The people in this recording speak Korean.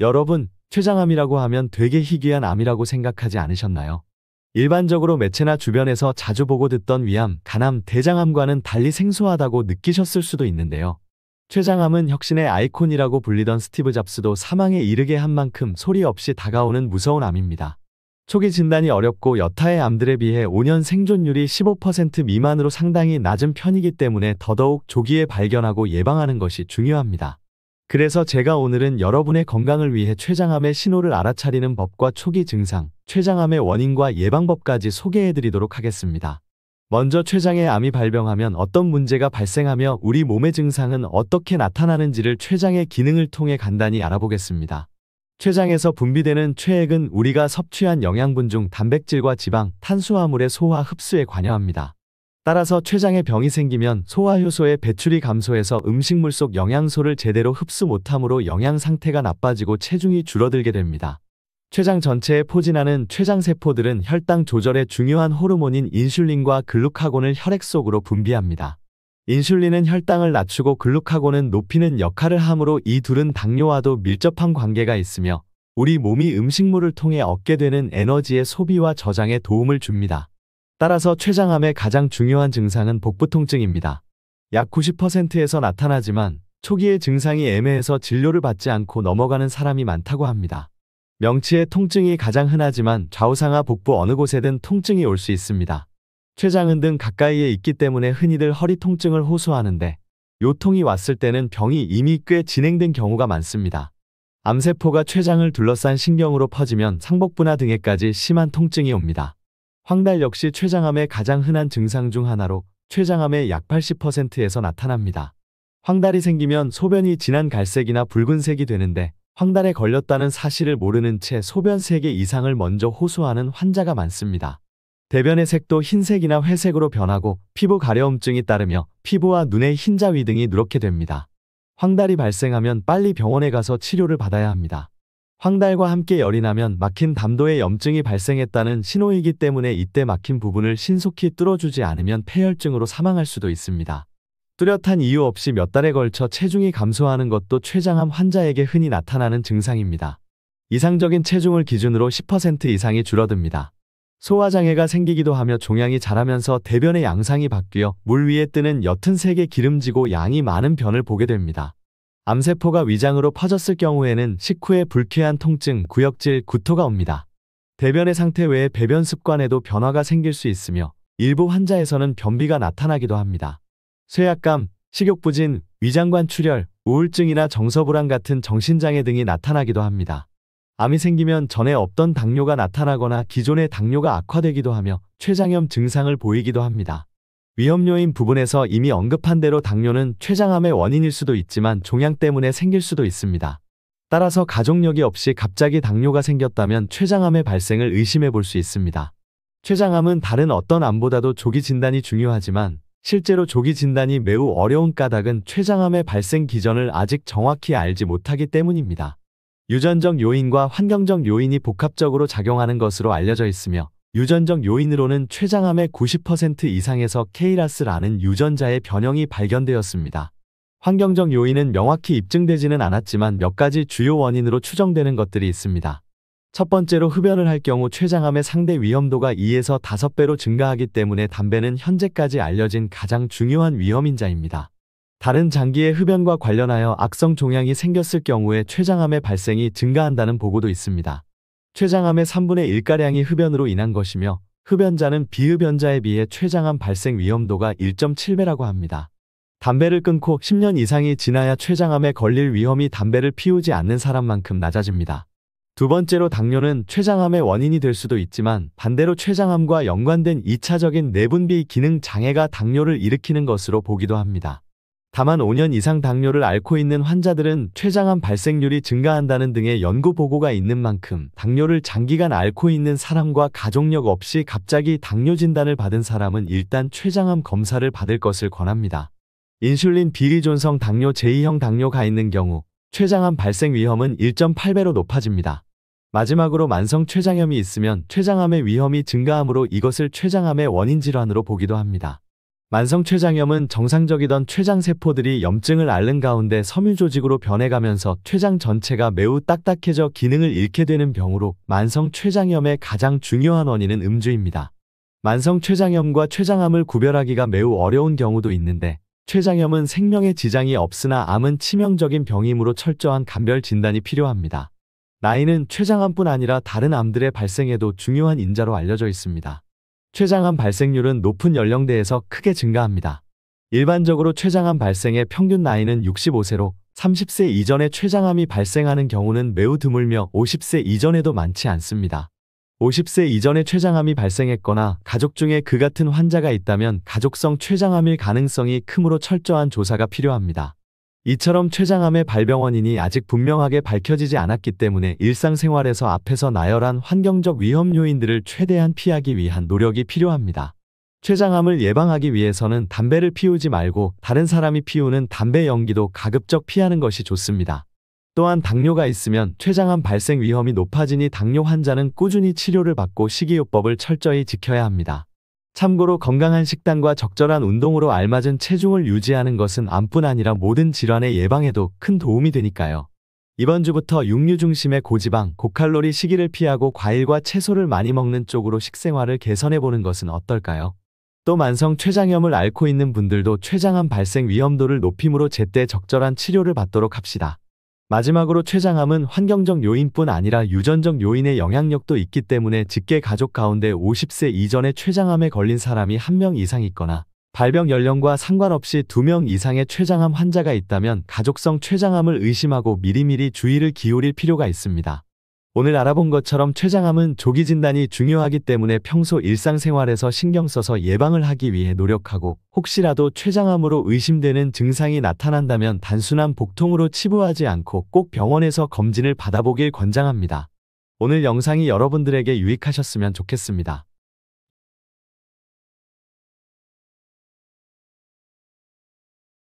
여러분, 췌장암이라고 하면 되게 희귀한 암이라고 생각하지 않으셨나요? 일반적으로 매체나 주변에서 자주 보고 듣던 위암, 간암, 대장암과는 달리 생소하다고 느끼셨을 수도 있는데요. 췌장암은 혁신의 아이콘이라고 불리던 스티브 잡스도 사망에 이르게 한 만큼 소리 없이 다가오는 무서운 암입니다. 초기 진단이 어렵고 여타의 암들에 비해 5년 생존율이 15% 미만으로 상당히 낮은 편이기 때문에 더더욱 조기에 발견하고 예방하는 것이 중요합니다. 그래서 제가 오늘은 여러분의 건강을 위해 췌장암의 신호를 알아차리는 법과 초기 증상, 췌장암의 원인과 예방법까지 소개해드리도록 하겠습니다. 먼저 췌장의 암이 발병하면 어떤 문제가 발생하며 우리 몸의 증상은 어떻게 나타나는지를 췌장의 기능을 통해 간단히 알아보겠습니다. 췌장에서 분비되는 췌액은 우리가 섭취한 영양분 중 단백질과 지방, 탄수화물의 소화 흡수에 관여합니다. 따라서 췌장에 병이 생기면 소화효소의 배출이 감소해서 음식물 속 영양소를 제대로 흡수 못함으로 영양 상태가 나빠지고 체중이 줄어들게 됩니다. 췌장 전체에 포진하는 췌장세포들은 혈당 조절에 중요한 호르몬인 인슐린과 글루카곤을 혈액 속으로 분비합니다. 인슐린은 혈당을 낮추고 글루카곤은 높이는 역할을 하므로 이 둘은 당뇨와도 밀접한 관계가 있으며 우리 몸이 음식물을 통해 얻게 되는 에너지의 소비와 저장에 도움을 줍니다. 따라서 췌장암의 가장 중요한 증상은 복부 통증입니다. 약 90%에서 나타나지만 초기의 증상이 애매해서 진료를 받지 않고 넘어가는 사람이 많다고 합니다. 명치의 통증이 가장 흔하지만 좌우상하 복부 어느 곳에든 통증이 올 수 있습니다. 췌장은 등 가까이에 있기 때문에 흔히들 허리 통증을 호소하는데 요통이 왔을 때는 병이 이미 꽤 진행된 경우가 많습니다. 암세포가 췌장을 둘러싼 신경으로 퍼지면 상복부나 등에까지 심한 통증이 옵니다. 황달 역시 췌장암의 가장 흔한 증상 중 하나로 췌장암의 약 80%에서 나타납니다. 황달이 생기면 소변이 진한 갈색이나 붉은색이 되는데 황달에 걸렸다는 사실을 모르는 채 소변 3개 이상을 먼저 호소하는 환자가 많습니다. 대변의 색도 흰색이나 회색으로 변하고 피부 가려움증이 따르며 피부와 눈의 흰자위 등이 누렇게 됩니다. 황달이 발생하면 빨리 병원에 가서 치료를 받아야 합니다. 황달과 함께 열이 나면 막힌 담도에 염증이 발생했다는 신호이기 때문에 이때 막힌 부분을 신속히 뚫어주지 않으면 폐혈증으로 사망할 수도 있습니다. 뚜렷한 이유 없이 몇 달에 걸쳐 체중이 감소하는 것도 췌장암 환자에게 흔히 나타나는 증상입니다. 이상적인 체중을 기준으로 10% 이상이 줄어듭니다. 소화장애가 생기기도 하며 종양이 자라면서 대변의 양상이 바뀌어 물 위에 뜨는 옅은 색의 기름지고 양이 많은 변을 보게 됩니다. 암세포가 위장으로 퍼졌을 경우에는 식후에 불쾌한 통증, 구역질, 구토가 옵니다. 대변의 상태 외에 배변 습관에도 변화가 생길 수 있으며 일부 환자에서는 변비가 나타나기도 합니다. 쇠약감, 식욕부진, 위장관 출혈, 우울증이나 정서불안 같은 정신장애 등이 나타나기도 합니다. 암이 생기면 전에 없던 당뇨가 나타나거나 기존의 당뇨가 악화되기도 하며 췌장염 증상을 보이기도 합니다. 위험요인 부분에서 이미 언급한 대로 당뇨는 췌장암의 원인일 수도 있지만 종양 때문에 생길 수도 있습니다. 따라서 가족력이 없이 갑자기 당뇨가 생겼다면 췌장암의 발생을 의심해 볼 수 있습니다. 췌장암은 다른 어떤 암보다도 조기 진단이 중요하지만 실제로 조기 진단이 매우 어려운 까닭은 췌장암의 발생 기전을 아직 정확히 알지 못하기 때문입니다. 유전적 요인과 환경적 요인이 복합적으로 작용하는 것으로 알려져 있으며 유전적 요인으로는 췌장암의 90% 이상에서 KRAS라는 유전자의 변형이 발견되었습니다. 환경적 요인은 명확히 입증되지는 않았지만 몇 가지 주요 원인으로 추정되는 것들이 있습니다. 첫 번째로 흡연을 할 경우 췌장암의 상대 위험도가 2에서 5배로 증가하기 때문에 담배는 현재까지 알려진 가장 중요한 위험인자입니다. 다른 장기의 흡연과 관련하여 악성 종양이 생겼을 경우에 췌장암의 발생이 증가한다는 보고도 있습니다. 췌장암의 3분의 1가량이 흡연으로 인한 것이며 흡연자는 비흡연자에 비해 췌장암 발생 위험도가 1.7배라고 합니다. 담배를 끊고 10년 이상이 지나야 췌장암에 걸릴 위험이 담배를 피우지 않는 사람만큼 낮아집니다. 두 번째로 당뇨는 췌장암의 원인이 될 수도 있지만 반대로 췌장암과 연관된 2차적인 내분비 기능 장애가 당뇨를 일으키는 것으로 보기도 합니다. 다만 5년 이상 당뇨를 앓고 있는 환자들은 췌장암 발생률이 증가한다는 등의 연구 보고가 있는 만큼 당뇨를 장기간 앓고 있는 사람과 가족력 없이 갑자기 당뇨 진단을 받은 사람은 일단 췌장암 검사를 받을 것을 권합니다. 인슐린 비리존성 당뇨 제2형 당뇨가 있는 경우 췌장암 발생 위험은 1.8배로 높아집니다. 마지막으로 만성 췌장염이 있으면 췌장암의 위험이 증가하므로 이것을 췌장암의 원인 질환으로 보기도 합니다. 만성 췌장염은 정상적이던 췌장세포들이 염증을 앓는 가운데 섬유조직으로 변해가면서 췌장 전체가 매우 딱딱해져 기능을 잃게 되는 병으로 만성 췌장염의 가장 중요한 원인은 음주입니다. 만성 췌장염과 췌장암을 구별하기가 매우 어려운 경우도 있는데 췌장염은 생명에 지장이 없으나 암은 치명적인 병이므로 철저한 감별 진단이 필요합니다. 나이는 췌장암뿐 아니라 다른 암들의 발생에도 중요한 인자로 알려져 있습니다. 췌장암 발생률은 높은 연령대에서 크게 증가합니다. 일반적으로 췌장암 발생의 평균 나이는 65세로 30세 이전에 췌장암이 발생하는 경우는 매우 드물며 50세 이전에도 많지 않습니다. 50세 이전에 췌장암이 발생했거나 가족 중에 그 같은 환자가 있다면 가족성 췌장암일 가능성이 크므로 철저한 조사가 필요합니다. 이처럼 췌장암의 발병 원인이 아직 분명하게 밝혀지지 않았기 때문에 일상생활에서 앞에서 나열한 환경적 위험 요인들을 최대한 피하기 위한 노력이 필요합니다. 췌장암을 예방하기 위해서는 담배를 피우지 말고 다른 사람이 피우는 담배 연기도 가급적 피하는 것이 좋습니다. 또한 당뇨가 있으면 췌장암 발생 위험이 높아지니 당뇨 환자는 꾸준히 치료를 받고 식이요법을 철저히 지켜야 합니다. 참고로 건강한 식단과 적절한 운동으로 알맞은 체중을 유지하는 것은 암뿐 아니라 모든 질환의 예방에도 큰 도움이 되니까요. 이번 주부터 육류 중심의 고지방, 고칼로리 시기를 피하고 과일과 채소를 많이 먹는 쪽으로 식생활을 개선해보는 것은 어떨까요? 또 만성 췌장염을 앓고 있는 분들도 췌장암 발생 위험도를 높임으로 제때 적절한 치료를 받도록 합시다. 마지막으로 췌장암은 환경적 요인뿐 아니라 유전적 요인의 영향력도 있기 때문에 직계 가족 가운데 50세 이전에 췌장암에 걸린 사람이 1명 이상 있거나 발병 연령과 상관없이 2명 이상의 췌장암 환자가 있다면 가족성 췌장암을 의심하고 미리미리 주의를 기울일 필요가 있습니다. 오늘 알아본 것처럼 췌장암은 조기 진단이 중요하기 때문에 평소 일상생활에서 신경 써서 예방을 하기 위해 노력하고 혹시라도 췌장암으로 의심되는 증상이 나타난다면 단순한 복통으로 치부하지 않고 꼭 병원에서 검진을 받아보길 권장합니다. 오늘 영상이 여러분들에게 유익하셨으면 좋겠습니다.